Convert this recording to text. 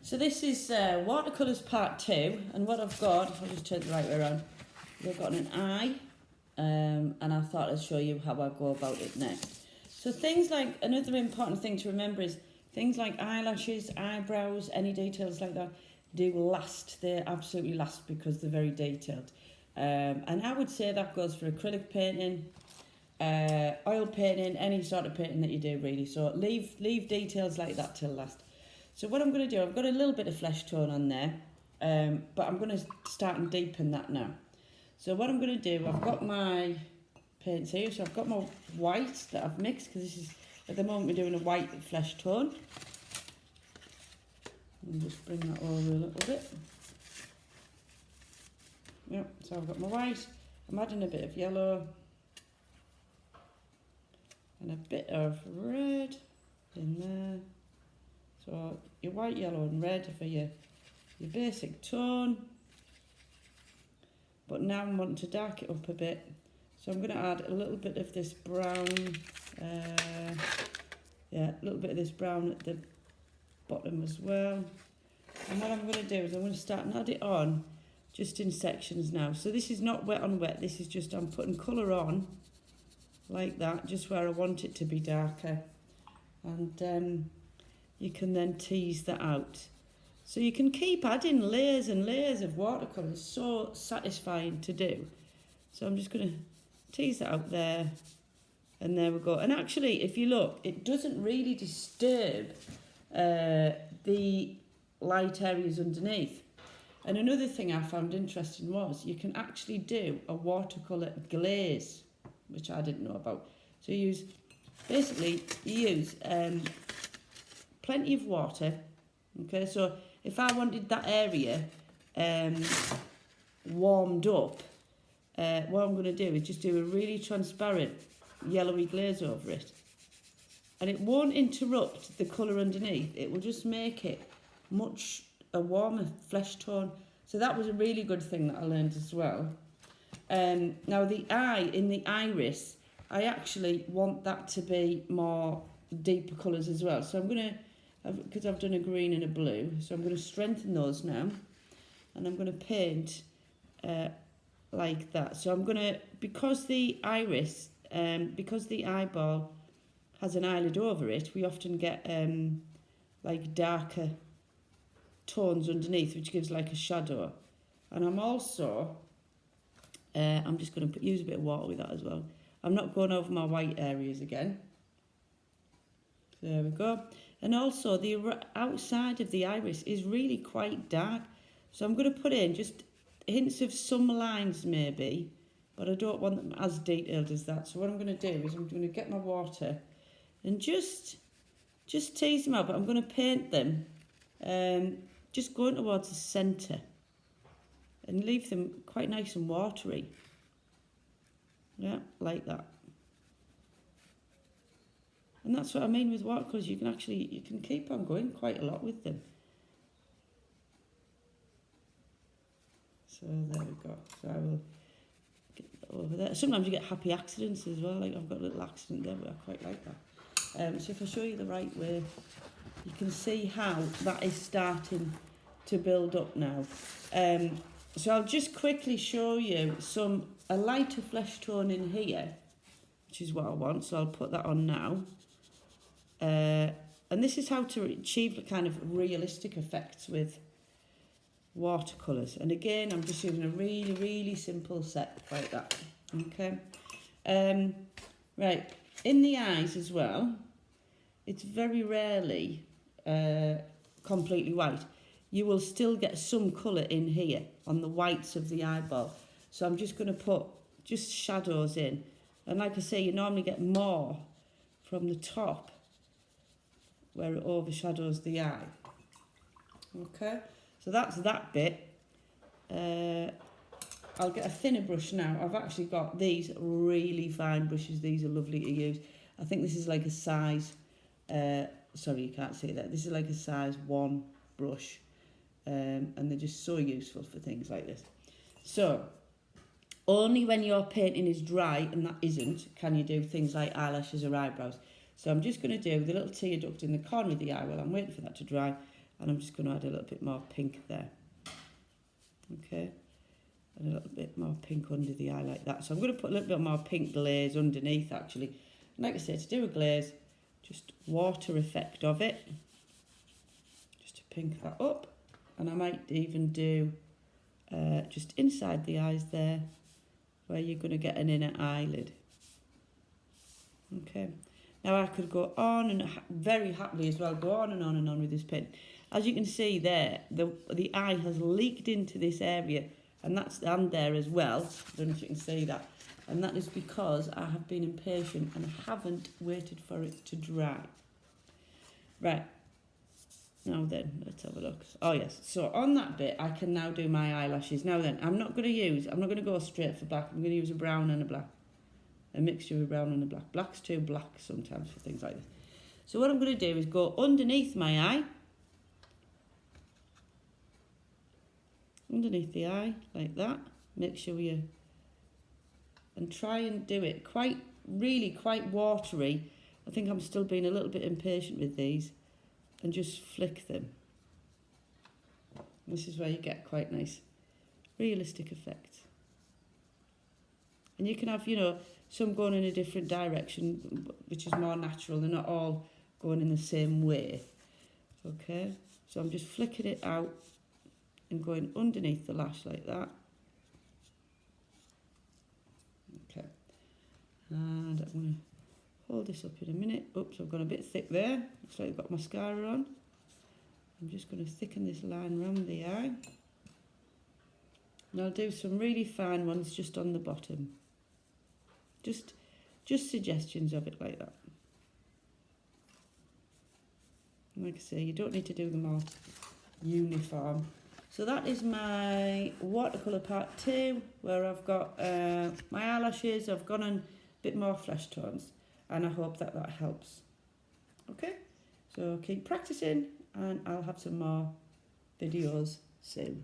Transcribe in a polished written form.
So this is Watercolours Part 2, and what I've got, if I just turn it the right way around, I've got an eye, and I thought I'd show you how I go about it next. So things like, another important thing to remember is things like eyelashes, eyebrows, any details like that do last. They absolutely last because they're very detailed. And I would say that goes for acrylic painting, oil painting, any sort of painting that you do really. So leave details like that till last. So what I'm going to do, I've got a little bit of flesh tone on there, but I'm going to start and deepen that now. So what I'm going to do, I've got my paints here, so I've got my white that I've mixed, because this is, at the moment we're doing a white flesh tone. And just bring that over a little bit. Yep, so I've got my white, I'm adding a bit of yellow, and a bit of red in there. So your white, yellow and red for your basic tone. But now I'm wanting to dark it up a bit. So I'm going to add a little bit of this brown, a little bit of this brown at the bottom as well. And what I'm going to do is I'm going to start and add it on just in sections now. So this is not wet on wet, this is just, I'm putting colour on like that, just where I want it to be darker. And you can then tease that out. So you can keep adding layers and layers of watercolours, so satisfying to do. So I'm just going to tease that out there, and there we go. And actually, if you look, it doesn't really disturb the light areas underneath. And another thing I found interesting was you can actually do a watercolour glaze, which I didn't know about. So you use, basically, you use plenty of water. Okay, so if I wanted that area warmed up, what I'm going to do is just do a really transparent yellowy glaze over it. And it won't interrupt the colour underneath, it will just make it much a warmer flesh tone. So that was a really good thing that I learned as well. Now the eye, in the iris, I actually want that to be more deeper colours as well. So I'm going to, because I've done a green and a blue, so I'm going to strengthen those now, and I'm going to paint like that. So I'm going to, because the iris, because the eyeball has an eyelid over it, we often get like darker tones underneath, which gives like a shadow. And I'm also, I'm just going to use a bit of water with that as well. I'm not going over my white areas again. There we go. And also the outside of the iris is really quite dark. So I'm going to put in just hints of some lines maybe, but I don't want them as detailed as that. So what I'm going to do is I'm going to get my water and just tease them out, but I'm going to paint them just going towards the centre and leave them quite nice and watery. Yeah, like that. And that's what I mean with watercolours. You can keep on going quite a lot with them. So there we go. So I will get that over there. Sometimes you get happy accidents as well. Like I've got a little accident there, but I quite like that. So if I show you the right way, you can see how that is starting to build up now. So I'll just quickly show you a lighter flesh tone in here, which is what I want. So I'll put that on now. And this is how to achieve the kind of realistic effects with watercolours. And again, I'm just using a really, really simple set like that. Okay. Right. In the eyes as well, it's very rarely completely white. You will still get some colour in here on the whites of the eyeball. So I'm just going to put just shadows in. And like I say, you normally get more from the top where it overshadows the eye. Okay, so that's that bit. I'll get a thinner brush now. I've actually got these really fine brushes. These are lovely to use. I think this is like a size, sorry you can't see that. This is like a size 1 brush. And they're just so useful for things like this. So, only when your painting is dry, and that isn't, can you do things like eyelashes or eyebrows. So I'm just going to do the little tear duct in the corner of the eye while I'm waiting for that to dry. And I'm just going to add a little bit more pink there. Okay, and a little bit more pink under the eye like that. So I'm going to put a little bit more pink glaze underneath actually. And like I said, to do a glaze, just water effect of it, just to pink that up. And I might even do just inside the eyes there, where you're going to get an inner eyelid. Okay, now I could go on and very happily as well, go on and on and on with this pen. As you can see there, the eye has leaked into this area, and that's and there as well. I don't know if you can see that. And that is because I have been impatient and haven't waited for it to dry. Right, now then, let's have a look. Oh yes, so on that bit, I can now do my eyelashes. Now then, I'm not going to go straight for black. I'm going to use a brown and a black. A mixture of brown and a black. Black's too black sometimes for things like this. So what I'm going to do is go underneath my eye. Underneath the eye, like that. Make sure you... And try and do it really quite watery. I think I'm still being a little bit impatient with these. And just flick them. This is where you get quite nice, realistic effects. And you can have, you know, some going in a different direction, which is more natural. They're not all going in the same way. Okay, so I'm just flicking it out and going underneath the lash like that. Okay, and I'm going to hold this up in a minute. Oops, I've gone a bit thick there. Looks like I've got mascara on. I'm just going to thicken this line around the eye. And I'll do some really fine ones just on the bottom. Just suggestions of it like that. And like I say, you don't need to do them all uniform. So that is my watercolour part 2, where I've got my eyelashes. I've gone on a bit more flesh tones, and I hope that helps. Okay, so keep practicing, and I'll have some more videos soon.